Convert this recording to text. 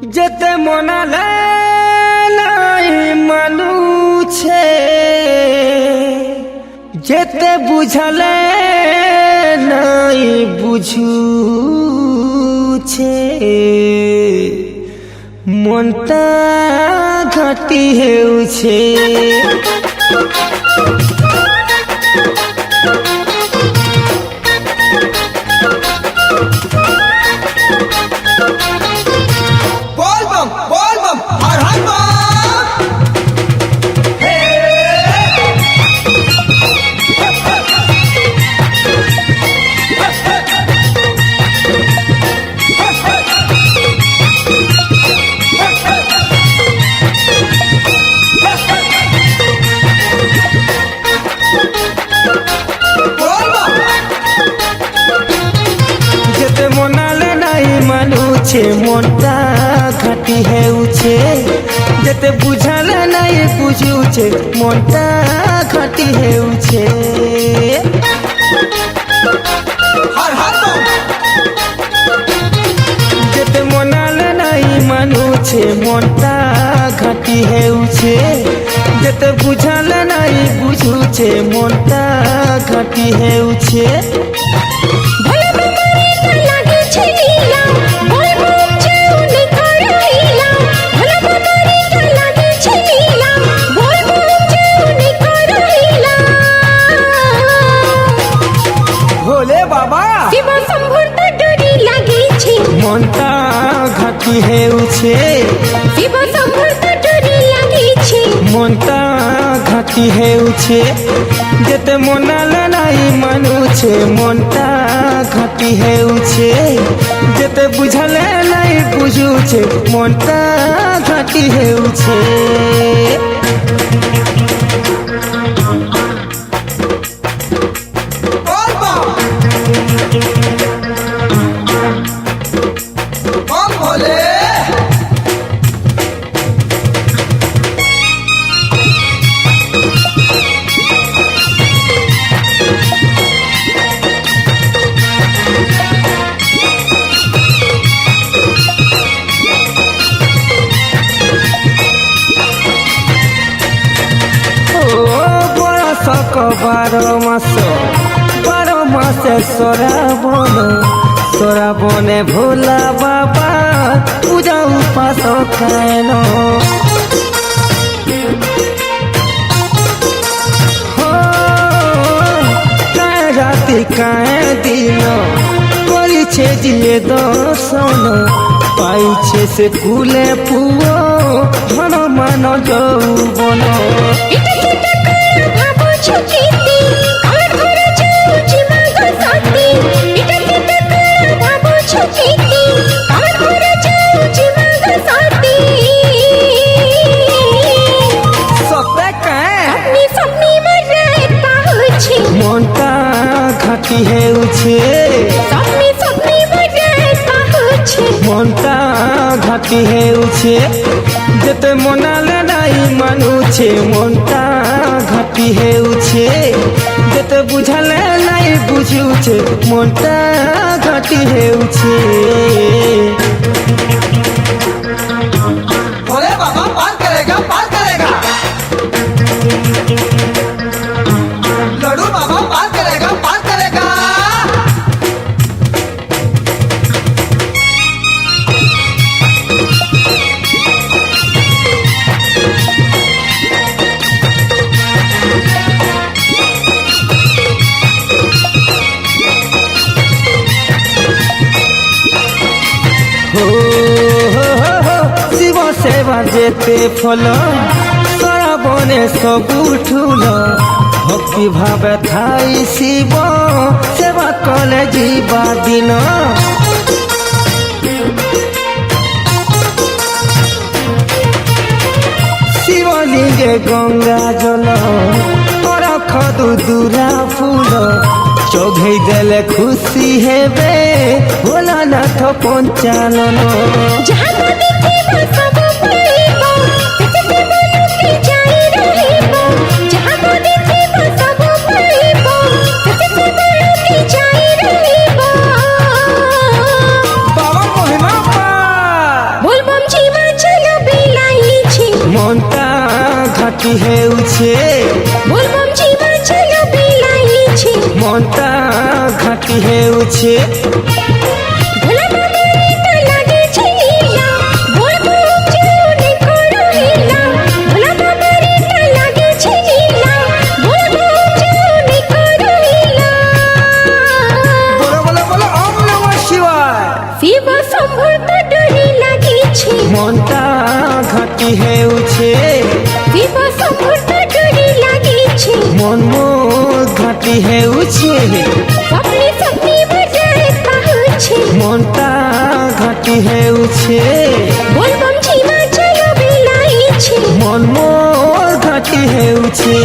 যেতে মনালে নাই মানুছে যেতে বুঝালে নাই বুঝুছে মনটা ঘাটি হেউছে মনটা ঘাটি হেউছে যেতে বুঝালে নাই বুঝুছে মনটা ঘাটি হেউছে যেতে মনালে নাই মানুছে মনটা ঘাটি হেউছে যেতে বুঝালে নাই বুঝুছে মনটা ঘাটি হেউছে মনটা ঘাটি হেউছে মনটা ঘাটি হেউছে যেতে মনালে নাই মানুছে মনটা ঘাটি হেউছে যেতে বুঝালে নাই বুঝুছে মনটা ঘাটি হেউছে বারো মাসে সরাবনে ভোলা বাবা পূজা উপাস কেন রাতি কায় দিন করিছে দিয়ে দর্শন পাইছে সে ফুলে পুয় ধন মান যৌবন মনটা ঘাটি হেউছে মনটা ঘাটি হেউছে যেতে মনালে নাই মানুছে মনটা ঘাটি হেউছে যেতে বুঝালে নাই বুঝুছে মনটা ঘাটি হেউছে শিব সেবা যেতে ফল শ্রাবণে সবু ঠুল ভক্তি ভাবে থাই শিব সেবা কলে ଯିବା দিন শিবলিঙ্গে গঙ্গা জল পরখ দুদুরা ফুল চোঘেই দেলে খুশি হেবে ভোলানাথ পঞ্চানন बोल बम ঘাটি হেউছে बोलबम जीवा चलो बिलाई छे মনটা ঘাটি হেউছে भोला बाबा रे तो लागे छे लीला बोलबम जीवने करो हीला भोला बाबा रे तो लागे छे लीला बोलबम जीवने करो हीला बोलो बोलो बोलो ओम नमः शिवाय शिव शंभु तो डोरी लागे छे মনটা ঘাটি হেউছে शिव शंभु तो डोरी लागे छे মন ঘাটি হেউছে सपने सपने बजाए पहुँचे মনটা ঘাটি হেউছে बोलबम जीवा चलो बिलाई छे মন ঘাটি হেউছে